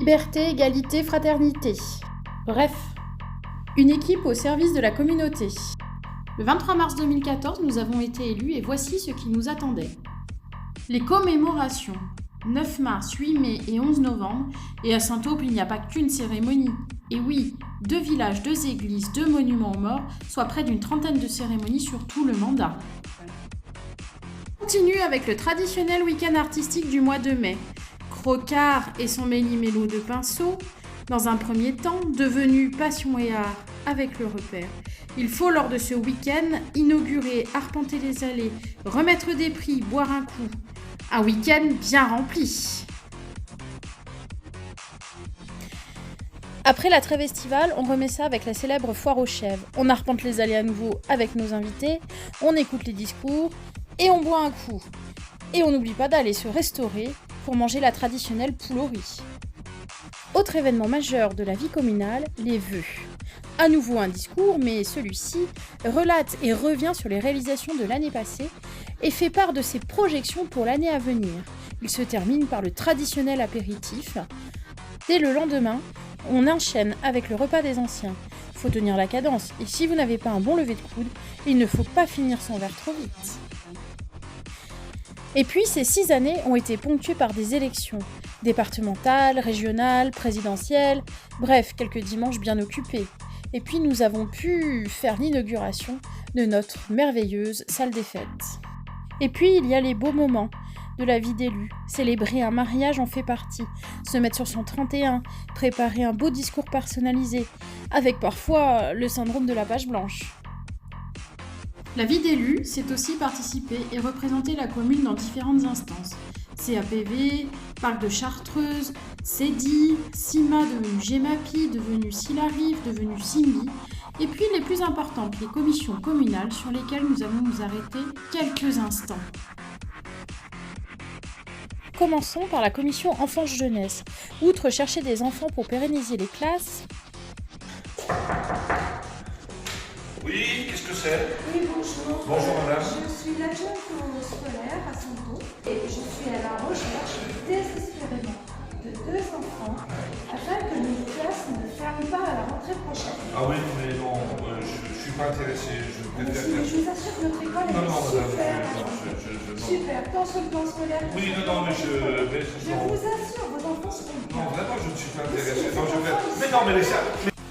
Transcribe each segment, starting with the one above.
Liberté, égalité, fraternité. Bref, une équipe au service de la communauté. Le 23 mars 2014, nous avons été élus et voici ce qui nous attendait. Les commémorations. 9 mars, 8 mai et 11 novembre. Et à Saint-Aube, il n'y a pas qu'une cérémonie. Et oui, 2 villages, 2 églises, 2 monuments aux morts, soit près d'une trentaine de cérémonies sur tout le mandat. On continue avec le traditionnel week-end artistique du mois de mai. Crocard et son méli-mélo de pinceau, dans un premier temps, devenu passion et art avec le repère. Il faut lors de ce week-end inaugurer, arpenter les allées, remettre des prix, boire un coup. Un week-end bien rempli. Après la trêve estivale, on remet ça avec la célèbre foire aux chèvres. On arpente les allées à nouveau avec nos invités, on écoute les discours et on boit un coup. Et on n'oublie pas d'aller se restaurer pour manger la traditionnelle poule au riz. Autre événement majeur de la vie communale, les vœux. À nouveau un discours, mais celui-ci relate et revient sur les réalisations de l'année passée et fait part de ses projections pour l'année à venir. Il se termine par le traditionnel apéritif. Dès le lendemain, on enchaîne avec le repas des anciens. Il faut tenir la cadence, et si vous n'avez pas un bon lever de coude, il ne faut pas finir son verre trop vite. Et puis, ces 6 années ont été ponctuées par des élections, départementales, régionales, présidentielles, bref, quelques dimanches bien occupés. Et puis, nous avons pu faire l'inauguration de notre merveilleuse salle des fêtes. Et puis, il y a les beaux moments de la vie d'élu. Célébrer un mariage en fait partie. Se mettre sur son 31, préparer un beau discours personnalisé, avec parfois le syndrome de la page blanche. La vie d'élu, c'est aussi participer et représenter la commune dans différentes instances. CAPV, Parc de Chartreuse, CEDI, CIMA devenu GEMAPI, devenu SILARIF, devenu SIMBI, et puis les plus importantes, les commissions communales sur lesquelles nous allons nous arrêter quelques instants. Commençons par la commission enfance-jeunesse. Outre chercher des enfants pour pérenniser les classes... Oui, qu'est-ce que c'est? Oui, bonjour. Bonjour madame. Je suis l'adjointe scolaire à Saint-Aube et je suis à la recherche désespérément de 2 enfants afin que nos classes ne ferment pas à la rentrée prochaine. Ah oui, mais non, je suis pas intéressé, je préfère faire... Je vous assure que notre école est Non, super. madame, non. Super, tant sur le plan scolaire. Oui, non, mais Je vous assure, vos enfants seront bien. Non, vraiment, je ne suis pas intéressé. Non, je vais... Mais non, mais laissez...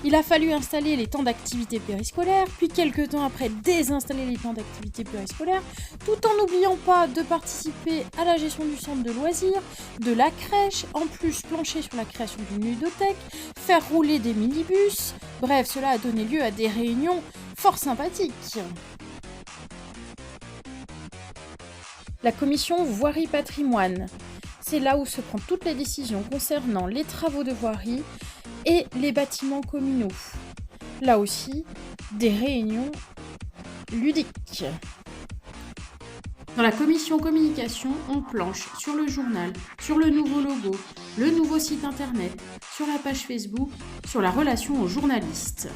Il a fallu installer les temps d'activité périscolaire, puis quelques temps après désinstaller les temps d'activité périscolaire, tout en n'oubliant pas de participer à la gestion du centre de loisirs, de la crèche, en plus plancher sur la création d'une ludothèque, faire rouler des minibus. Bref, cela a donné lieu à des réunions fort sympathiques. La commission voirie-patrimoine. C'est là où se prennent toutes les décisions concernant les travaux de voirie et les bâtiments communaux. Là aussi, des réunions ludiques. Dans la commission communication, on planche sur le journal, sur le nouveau logo, le nouveau site internet, sur la page Facebook, sur la relation aux journalistes.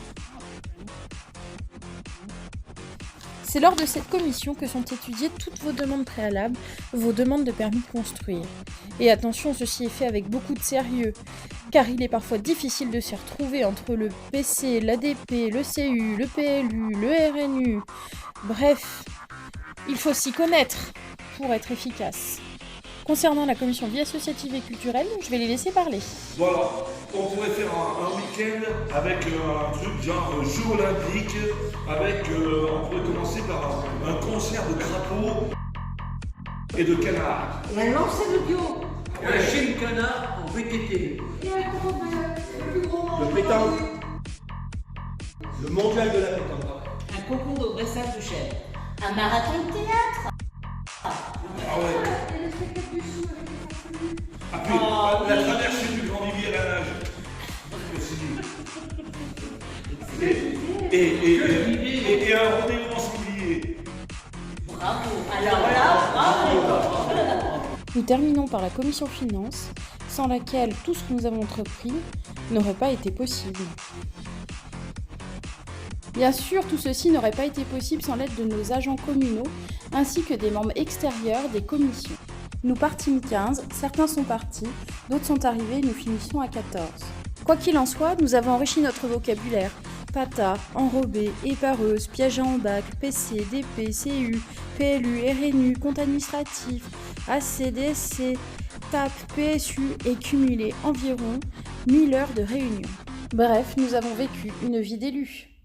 C'est lors de cette commission que sont étudiées toutes vos demandes préalables, vos demandes de permis de construire. Et attention, ceci est fait avec beaucoup de sérieux, car il est parfois difficile de s'y retrouver entre le PC, l'ADP, le CU, le PLU, le RNU. Bref, il faut s'y connaître pour être efficace. Concernant la commission vie associative et culturelle, je vais les laisser parler. Voilà, on pourrait faire un week-end avec un truc genre Jeux olympiques, avec, on pourrait commencer par un concert de crapauds et de canards. Et un lancer de bio. Et un chien de canard en VTT. Et un concours de plus gros. Le pétanque. Le mondial de la pétanque. Un concours de dressage de chèvres. Un marathon de théâtre. Ah ouais. Et le spectacle du chou avec les farfelus. Ah puis, la traversée du Grand Rivière à nage. Et un rendez-vous en sanglier. Bravo. Alors là, bravo. Nous terminons par la commission finances, sans laquelle tout ce que nous avons entrepris n'aurait pas été possible. Bien sûr, tout ceci n'aurait pas été possible sans l'aide de nos agents communaux, ainsi que des membres extérieurs des commissions. Nous partîmes 15, certains sont partis, d'autres sont arrivés et nous finissions à 14. Quoi qu'il en soit, nous avons enrichi notre vocabulaire. Pata, enrobé, épareuse, piège en bac, PC, DP, CU, PLU, RNU, compte administratif, AC, DSC, TAP, PSU et cumulé environ 1000 heures de réunion. Bref, nous avons vécu une vie d'élus.